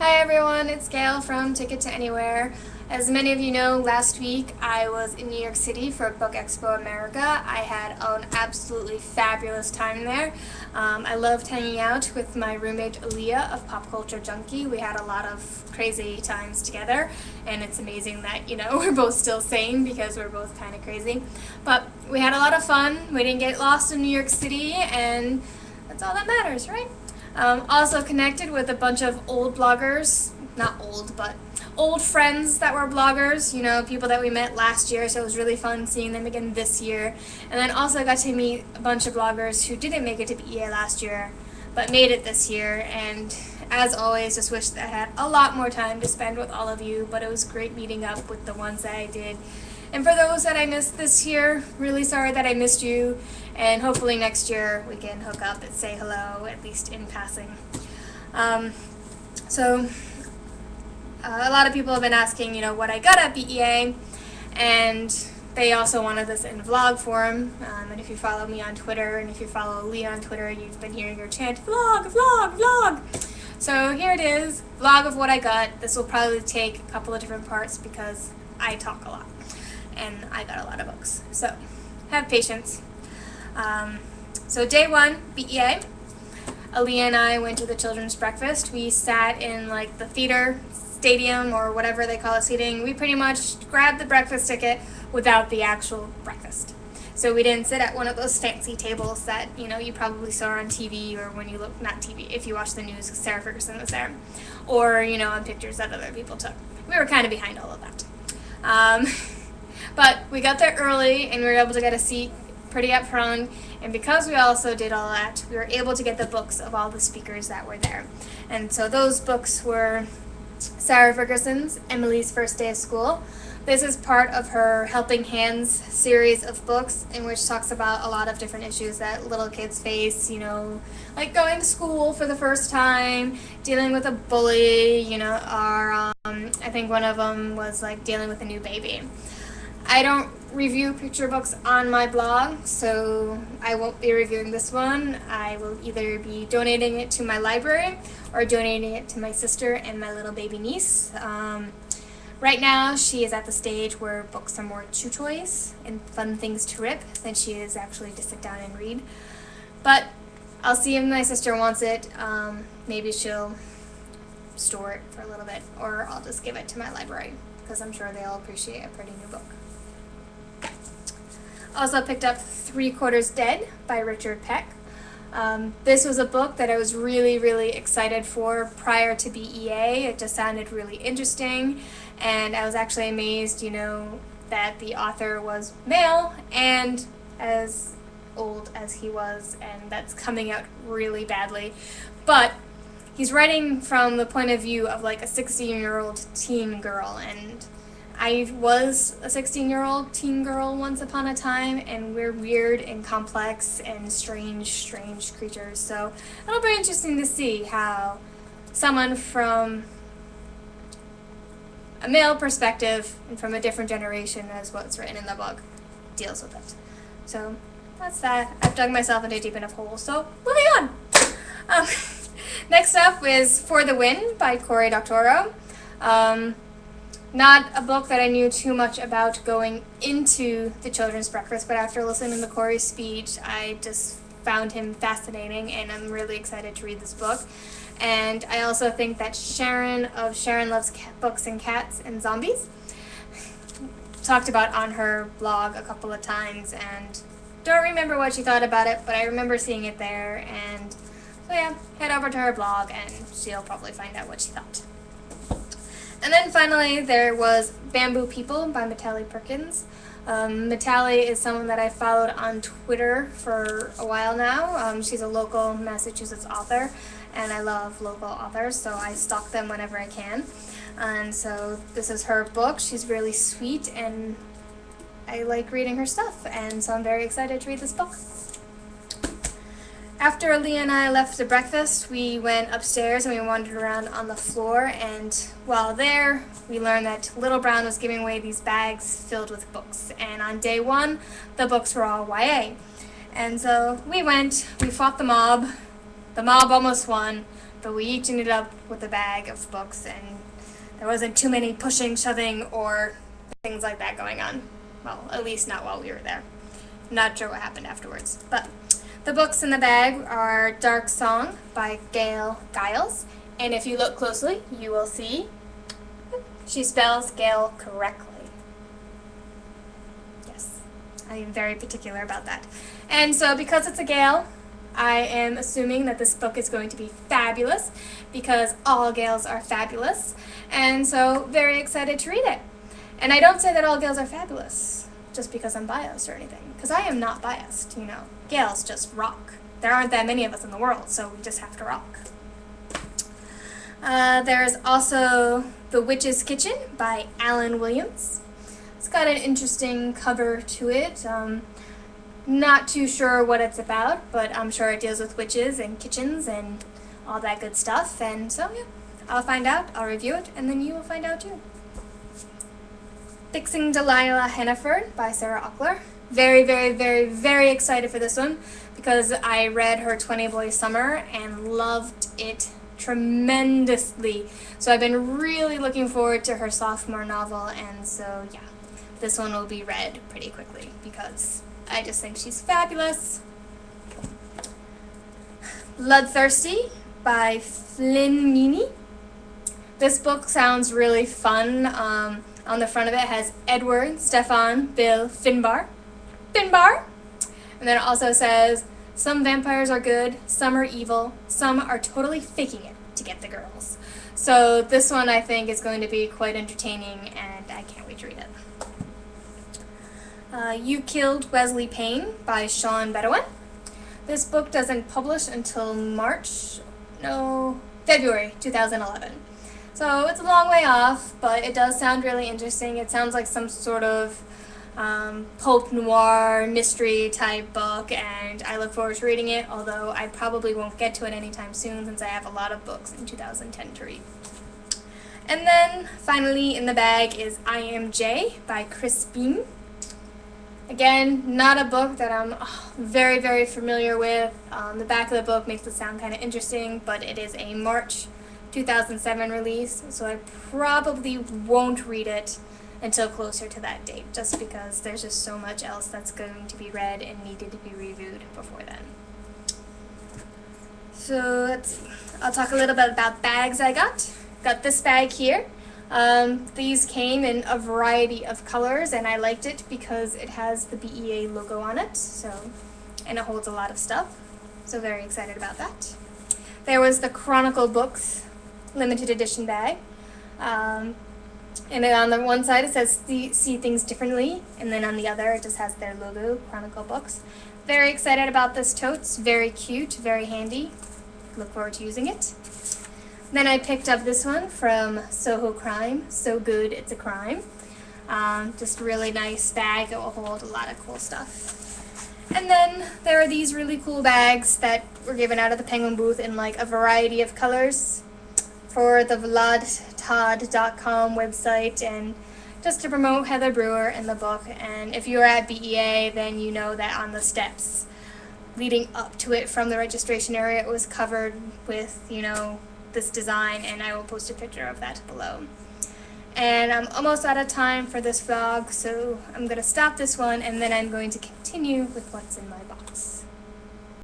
Hi everyone, it's Gail from Ticket to Anywhere. As many of you know, last week I was in New York City for Book Expo America. I had an absolutely fabulous time there. I loved hanging out with my roommate Aaliyah of Pop Culture Junkie. We had a lot of crazy times together, and it's amazing that, we're both still sane because we're both kind of crazy. But we had a lot of fun. We didn't get lost in New York City, and that's all that matters, right? Also connected with a bunch of old bloggers, not old, but old friends that were bloggers, people that we met last year, so it was really fun seeing them again this year. And then also got to meet a bunch of bloggers who didn't make it to BEA last year, but made it this year, and as always, just wish that I had a lot more time to spend with all of you, but it was great meeting up with the ones that I did. And for those that I missed this year, really sorry that I missed you, and hopefully next year we can hook up and say hello, at least in passing. A lot of people have been asking, what I got at BEA, and they also wanted this in vlog form. And if you follow me on Twitter, and if you follow Lee on Twitter, you've been hearing her chant, vlog, vlog, vlog. So here it is, vlog of what I got. This will probably take a couple of different parts because I talk a lot, and I got a lot of books. So have patience. So day one, BEA. Aaliyah and I went to the children's breakfast. We sat in the theater stadium or whatever they call it seating. We pretty much grabbed the breakfast ticket without the actual breakfast. So we didn't sit at one of those fancy tables that, you probably saw on TV, or when you look, not TV, if you watch the news, Sarah Ferguson was there, or, on pictures that other people took. We were kind of behind all of that. But we got there early, and we were able to get a seat pretty up front, and because we also did all that, we were able to get the books of all the speakers that were there. And so those books were Sarah Ferguson's Emily's First Day of School. This is part of her Helping Hands series of books, in which talks about a lot of different issues that little kids face, like going to school for the first time, dealing with a bully, or I think one of them was dealing with a new baby. I don't review picture books on my blog, so I won't be reviewing this one. I will either be donating it to my library or donating it to my sister and my little baby niece. Right now, she is at the stage where books are more chew toys and fun things to rip than she is actually to sit down and read. But I'll see if my sister wants it. Maybe she'll store it for a little bit, or I'll just give it to my library, because I'm sure they'll appreciate a pretty new book. Also picked up 3/4 Dead by Richard Peck. This was a book that I was really, really excited for prior to BEA. It just sounded really interesting, and I was actually amazed, that the author was male and as old as he was, and that's coming out really badly. But he's writing from the point of view of a 16-year-old teen girl, and I was a 16-year-old teen girl once upon a time, and we're weird and complex and strange creatures. So it'll be interesting to see how someone from a male perspective and from a different generation as what's written in the book deals with it. So that's that. I've dug myself into a deep enough hole, so moving on. Next up is For the Win by Cory Doctorow. Not a book that I knew too much about going into the children's breakfast, but after listening to Cory's speech, I just found him fascinating, and I'm really excited to read this book. And I also think that Sharon of Sharon Loves Books and Cats and Zombies talked about on her blog a couple of times, and don't remember what she thought about it, but I remember seeing it there, and so yeah, head over to her blog and she'll probably find out what she thought. And then finally, there was Bamboo People by Matali Perkins. Matali is someone that I followed on Twitter for a while now. She's a local Massachusetts author, and I love local authors, so I stalk them whenever I can. And so this is her book. She's really sweet, and I like reading her stuff, and so I'm very excited to read this book. After Aaliyah and I left the breakfast, we went upstairs and we wandered around on the floor, and while there, we learned that Little Brown was giving away these bags filled with books, and on day one, the books were all YA. And so we went, we fought the mob almost won, but we each ended up with a bag of books, and there wasn't too many pushing, shoving, or things like that going on. Well, at least not while we were there. Not sure what happened afterwards. But the books in the bag are Dark Song by Gail Giles, and if you look closely, you will see she spells Gail correctly. Yes, I am very particular about that. And so because it's a Gail, I am assuming that this book is going to be fabulous, because all Gails are fabulous, and so very excited to read it. And I don't say that all Gails are fabulous just because I'm biased or anything, because I am not biased, you know. Gails just rock. There aren't that many of us in the world, so we just have to rock. There's also The Witch's Kitchen by Alan Williams. It's got an interesting cover to it. Not too sure what it's about, but I'm sure it deals with witches and kitchens and all that good stuff. And so, yeah, I'll find out, I'll review it, and then you will find out too. Fixing Delilah Hannaford by Sarah Ockler. Very, very, very, very excited for this one because I read her 20 Boy Summer and loved it tremendously. So I've been really looking forward to her sophomore novel, and so yeah, this one will be read pretty quickly because I just think she's fabulous. Bloodthirsty by Flynn Meany. This book sounds really fun. On the front of it has Edward, Stefan, Bill, Finbar. Finbar! And then it also says, some vampires are good, some are evil, some are totally faking it to get the girls. So this one I think is going to be quite entertaining, and I can't wait to read it. You Killed Wesley Payne by Sean Bedouin. This book doesn't publish until February 2011. So it's a long way off, but it does sound really interesting. It sounds like some sort of pulp noir mystery type book, and I look forward to reading it, although I probably won't get to it anytime soon since I have a lot of books in 2010 to read. And then finally in the bag is I Am J by Chris Beam. Again, not a book that I'm very, very familiar with. The back of the book makes it sound kind of interesting, but it is a March 2007 release, so I probably won't read it until closer to that date, just because there's just so much else that's going to be read and needed to be reviewed before then. So I'll talk a little bit about bags I got. Got this bag here. These came in a variety of colors, and I liked it because it has the BEA logo on it, and it holds a lot of stuff, so very excited about that. There was the Chronicle Books limited edition bag, and then on the one side it says see things differently, and then on the other it just has their logo, Chronicle Books. Very excited about this tote. It's very cute, very handy. Look forward to using it. Then I picked up this one from Soho Crime, So Good It's a Crime. Just a really nice bag. It will hold a lot of cool stuff. And then there are these really cool bags that were given out at the Penguin booth in like a variety of colors for the VladTodd.com website, and just to promote Heather Brewer and the book. And if you were at BEA, then you know that on the steps leading up to it from the registration area, it was covered with, you know, this design, and I will post a picture of that below. And I'm almost out of time for this vlog, so I'm going to stop this one, and then I'm going to continue with what's in my box.